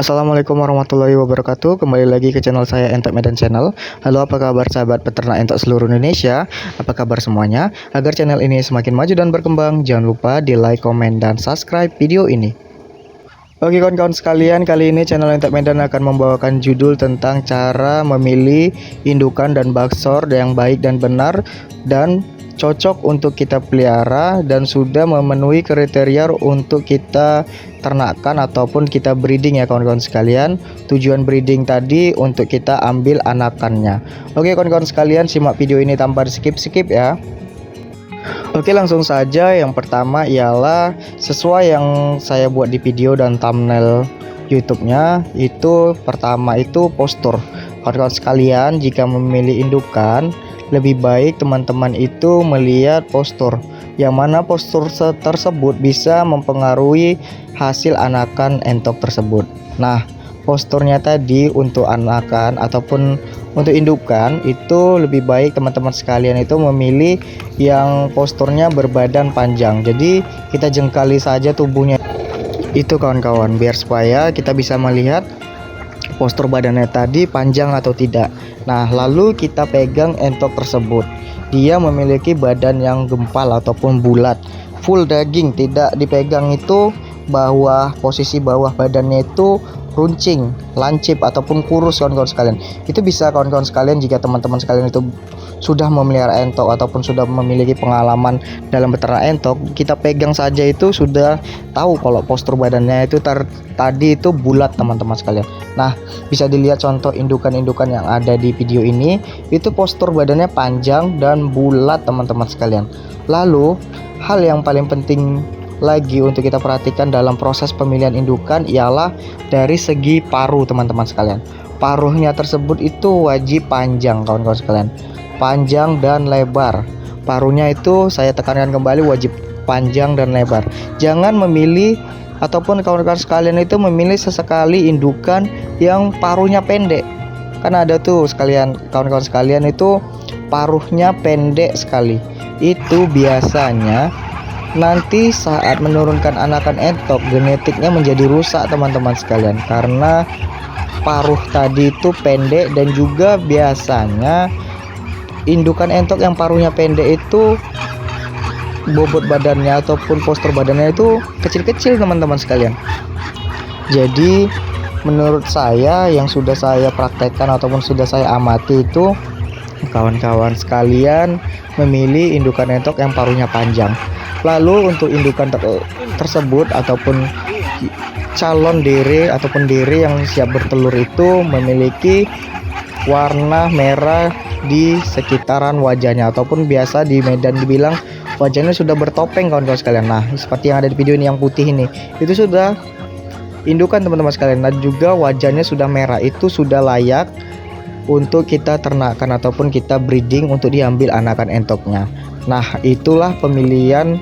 Assalamualaikum warahmatullahi wabarakatuh. Kembali lagi ke channel saya Entok Medan Channel. Halo, apa kabar sahabat peternak entok seluruh Indonesia? Apa kabar semuanya? Agar channel ini semakin maju dan berkembang, jangan lupa di like, komen, dan subscribe video ini. Oke kawan-kawan sekalian, kali ini channel Entok Medan akan membawakan judul tentang cara memilih indukan dan baksor yang baik dan benar dan cocok untuk kita pelihara dan sudah memenuhi kriteria untuk kita ternakkan ataupun kita breeding ya kawan-kawan sekalian. Tujuan breeding tadi untuk kita ambil anakannya. Oke kawan-kawan sekalian, simak video ini tanpa skip-skip ya. Oke, langsung saja. Yang pertama ialah sesuai yang saya buat di video dan thumbnail YouTube-nya. Itu pertama itu postur. Kawan-kawan sekalian, jika memilih indukan, lebih baik teman-teman itu melihat postur, yang mana postur tersebut bisa mempengaruhi hasil anakan entok tersebut. Nah, posturnya tadi untuk anakan ataupun untuk indukan itu lebih baik teman-teman sekalian itu memilih yang posturnya berbadan panjang. Jadi kita jengkali saja tubuhnya itu kawan-kawan, biar supaya kita bisa melihat postur badannya tadi panjang atau tidak. Nah, lalu kita pegang entok tersebut. Dia memiliki badan yang gempal ataupun bulat, full daging, tidak dipegang itu posisi bawah badannya itu runcing, lancip ataupun kurus kawan-kawan sekalian. Itu bisa kawan-kawan sekalian jika teman-teman sekalian itu sudah memelihara entok ataupun sudah memiliki pengalaman dalam beternak entok, kita pegang saja itu sudah tahu kalau postur badannya itu tadi itu bulat teman-teman sekalian. Nah, bisa dilihat contoh indukan-indukan yang ada di video ini, itu postur badannya panjang dan bulat teman-teman sekalian. Lalu hal yang paling penting lagi untuk kita perhatikan dalam proses pemilihan indukan ialah dari segi paruh teman-teman sekalian. Paruhnya tersebut itu wajib panjang kawan-kawan sekalian, panjang dan lebar. Paruhnya itu saya tekankan kembali, wajib panjang dan lebar. Jangan memilih ataupun kawan-kawan sekalian itu memilih sesekali indukan yang paruhnya pendek. Kan ada tuh sekalian kawan-kawan sekalian itu paruhnya pendek sekali. Itu biasanya nanti saat menurunkan anakan entok, genetiknya menjadi rusak teman-teman sekalian, karena paruh tadi itu pendek. Dan juga biasanya indukan entok yang paruhnya pendek itu bobot badannya ataupun postur badannya itu kecil-kecil teman-teman sekalian. Jadi menurut saya yang sudah saya praktekkan ataupun sudah saya amati itu, kawan-kawan sekalian memilih indukan entok yang paruhnya panjang. Lalu untuk indukan tersebut ataupun calon dere ataupun dere yang siap bertelur itu memiliki warna merah di sekitaran wajahnya, ataupun biasa di Medan dibilang wajahnya sudah bertopeng kawan-kawan sekalian. Nah, seperti yang ada di video ini yang putih ini, itu sudah indukan teman-teman sekalian. Dan juga wajahnya sudah merah, itu sudah layak untuk kita ternakkan ataupun kita breeding untuk diambil anakan entoknya. Nah, itulah pemilihan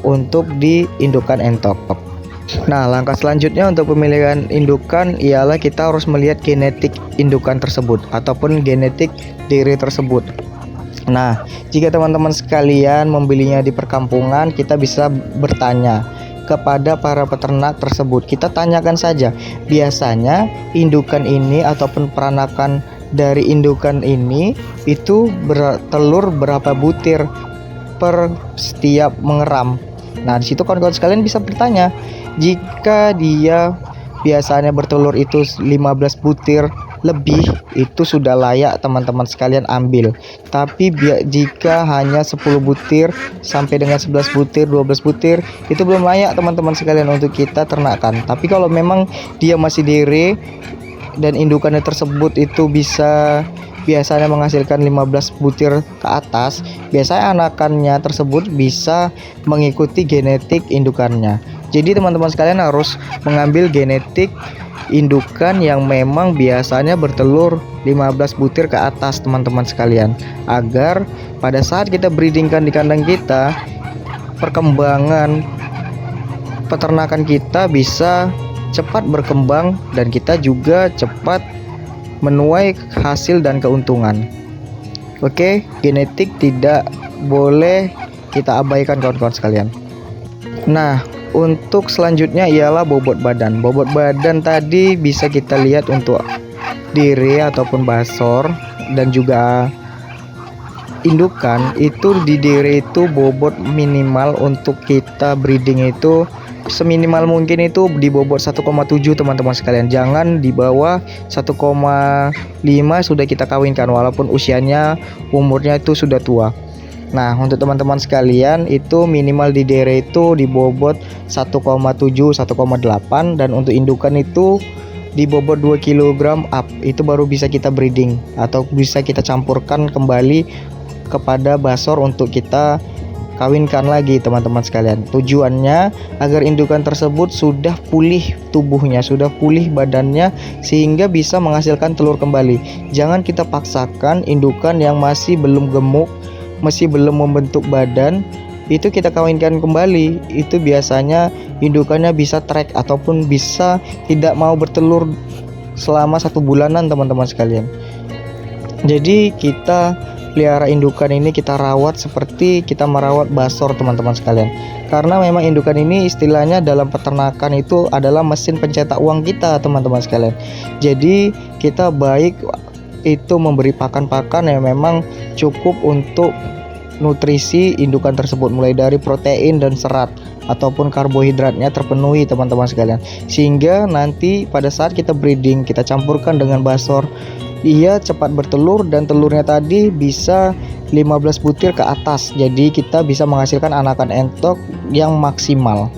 untuk diindukan entok. Nah, langkah selanjutnya untuk pemilihan indukan ialah kita harus melihat genetik indukan tersebut ataupun genetik diri tersebut. Nah, jika teman-teman sekalian membelinya di perkampungan, kita bisa bertanya kepada para peternak tersebut. Kita tanyakan saja, biasanya indukan ini ataupun peranakan dari indukan ini itu bertelur berapa butir per setiap mengeram. Nah, disitu kawan-kawan sekalian bisa bertanya. Jika dia biasanya bertelur itu 15 butir lebih, itu sudah layak teman-teman sekalian ambil. Tapi jika hanya 10 butir sampai dengan 11 butir, 12 butir, itu belum layak teman-teman sekalian untuk kita ternakkan. Tapi kalau memang dia masih dere dan indukannya tersebut itu biasanya menghasilkan 15 butir ke atas, biasanya anakannya tersebut bisa mengikuti genetik indukannya. Jadi teman-teman sekalian harus mengambil genetik indukan yang memang biasanya bertelur 15 butir ke atas teman-teman sekalian, agar pada saat kita breedingkan di kandang kita, perkembangan peternakan kita bisa cepat berkembang dan kita juga cepat menuai hasil dan keuntungan. Oke, genetik tidak boleh kita abaikan kawan-kawan sekalian. Nah, Untuk selanjutnya ialah bobot badan. Bobot badan tadi bisa kita lihat untuk diri ataupun basor dan juga indukan. Itu di diri itu bobot minimal untuk kita breeding itu seminimal mungkin itu di bobot 1,7 teman-teman sekalian. Jangan di bawah 1,5 sudah kita kawinkan walaupun umurnya itu sudah tua. Nah, untuk teman-teman sekalian itu minimal di dere itu di bobot 1,7 1,8 dan untuk indukan itu di bobot 2 kg up. Itu baru bisa kita breeding atau bisa kita campurkan kembali kepada basor untuk kita kawinkan lagi teman-teman sekalian. Tujuannya agar indukan tersebut sudah pulih tubuhnya, sudah pulih badannya sehingga bisa menghasilkan telur kembali. Jangan kita paksakan indukan yang masih belum gemuk, masih belum membentuk badan, itu kita kawinkan kembali. Itu biasanya indukannya bisa trek ataupun bisa tidak mau bertelur selama 1 bulanan teman-teman sekalian. Jadi kita pelihara indukan ini kita rawat seperti kita merawat basor teman-teman sekalian, karena memang indukan ini istilahnya dalam peternakan itu adalah mesin pencetak uang kita teman-teman sekalian. Jadi kita baik itu memberi pakan-pakan yang memang cukup untuk nutrisi indukan tersebut, mulai dari protein dan serat ataupun karbohidratnya terpenuhi teman-teman sekalian, sehingga nanti pada saat kita breeding kita campurkan dengan basor, ia cepat bertelur dan telurnya tadi bisa 15 butir ke atas. Jadi kita bisa menghasilkan anakan entok yang maksimal.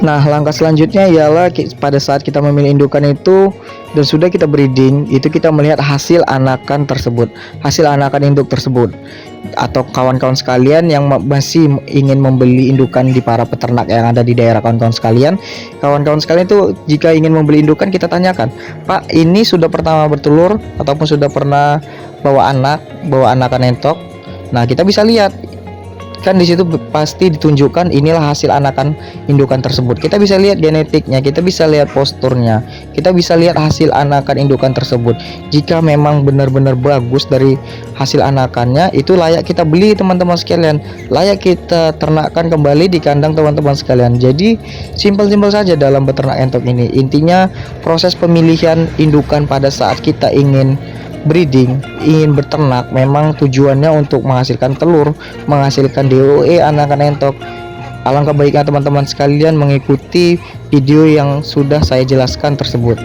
Nah, langkah selanjutnya ialah pada saat kita memilih indukan itu dan sudah kita breeding, itu kita melihat hasil anakan tersebut, hasil anakan induk tersebut. Atau kawan-kawan sekalian yang masih ingin membeli indukan di para peternak yang ada di daerah kawan-kawan sekalian itu jika ingin membeli indukan kita tanyakan, "Pak, ini sudah pertama bertelur ataupun sudah pernah bawa anakan entok?" Nah, kita bisa lihat kan di situ pasti ditunjukkan inilah hasil anakan indukan tersebut. Kita bisa lihat genetiknya, kita bisa lihat posturnya, kita bisa lihat hasil anakan indukan tersebut. Jika memang benar-benar bagus dari hasil anakannya, itu layak kita beli teman-teman sekalian, layak kita ternakkan kembali di kandang teman-teman sekalian. Jadi simpel-simpel saja dalam beternak entok ini. Intinya proses pemilihan indukan pada saat kita ingin breeding, ingin beternak, memang tujuannya untuk menghasilkan telur, menghasilkan DOE anakan entok. Alangkah baiknya teman-teman sekalian mengikuti video yang sudah saya jelaskan tersebut.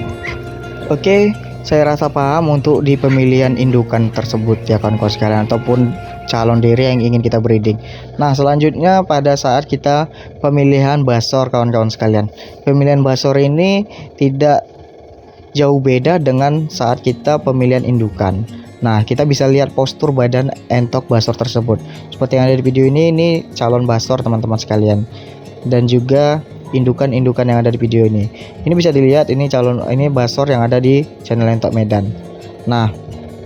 Oke, saya rasa paham untuk di pemilihan indukan tersebut ya kawan-kawan sekalian, ataupun calon diri yang ingin kita breeding. Nah, selanjutnya pada saat kita pemilihan basor kawan-kawan sekalian. Pemilihan basor ini tidak jauh beda dengan saat kita pemilihan indukan. Nah, kita bisa lihat postur badan entok basor tersebut. Seperti yang ada di video ini calon basor teman-teman sekalian. Dan juga indukan-indukan yang ada di video ini. Ini bisa dilihat ini basor yang ada di channel Entok Medan. Nah,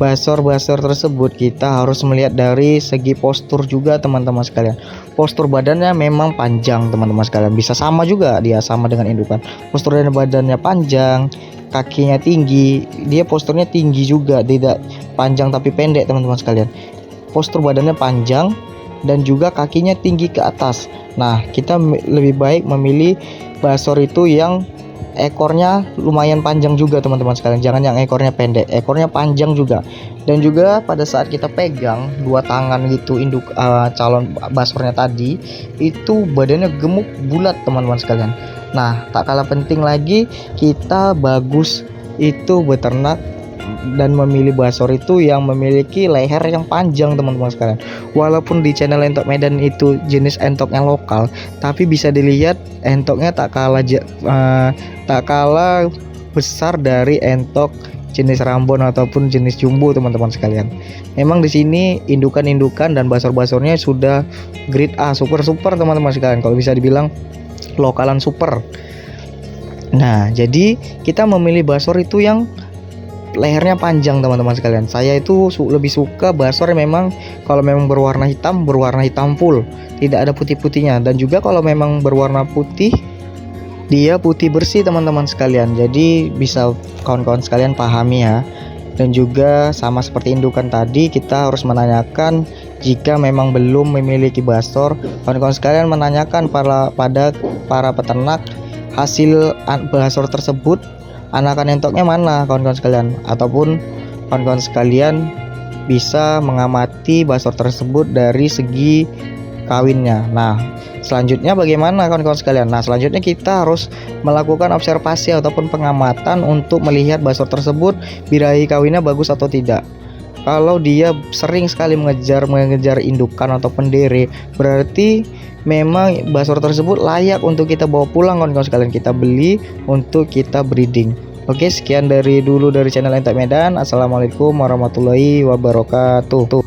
basor-basor tersebut kita harus melihat dari segi postur juga teman-teman sekalian. Postur badannya memang panjang teman-teman sekalian. Bisa sama juga dia sama dengan indukan. Postur badannya panjang, kakinya tinggi, dia posturnya tinggi juga, tidak panjang tapi pendek teman-teman sekalian. Postur badannya panjang dan juga kakinya tinggi ke atas. Nah, kita lebih baik memilih basor itu yang ekornya lumayan panjang juga teman-teman sekalian. Jangan yang ekornya pendek, ekornya panjang juga. Dan juga pada saat kita pegang dua tangan gitu calon basornya tadi, itu badannya gemuk bulat teman-teman sekalian. Nah, tak kalah penting lagi kita bagus itu beternak dan memilih basor itu yang memiliki leher yang panjang teman-teman sekalian. Walaupun di channel Entok Medan itu jenis entoknya lokal, tapi bisa dilihat entoknya tak kalah besar dari entok jenis Rambon ataupun jenis jumbo teman-teman sekalian. Memang di sini indukan-indukan dan basor-basornya sudah grade A, super teman-teman sekalian. Kalau bisa dibilang lokalan super. Nah, jadi kita memilih basor itu yang lehernya panjang teman-teman sekalian. Saya itu lebih suka basor yang memang kalau memang berwarna hitam full, tidak ada putih-putihnya. Dan juga kalau memang berwarna putih, dia putih bersih teman-teman sekalian. Jadi bisa kawan-kawan sekalian pahami ya. Dan juga sama seperti indukan tadi, kita harus menanyakan jika memang belum memiliki basor, kawan-kawan sekalian menanyakan pada para peternak hasil basor tersebut, anakan entoknya mana kawan-kawan sekalian, ataupun kawan-kawan sekalian bisa mengamati basor tersebut dari segi kawinnya. Nah, selanjutnya bagaimana kawan-kawan sekalian? Nah, selanjutnya kita harus melakukan observasi ataupun pengamatan untuk melihat basor tersebut birahi kawinnya bagus atau tidak. Kalau dia sering sekali mengejar indukan atau pendere, berarti memang basor tersebut layak untuk kita bawa pulang kawan-kawan sekalian, kita beli untuk kita breeding. Oke, sekian dari channel Entek Medan. Assalamualaikum warahmatullahi wabarakatuh.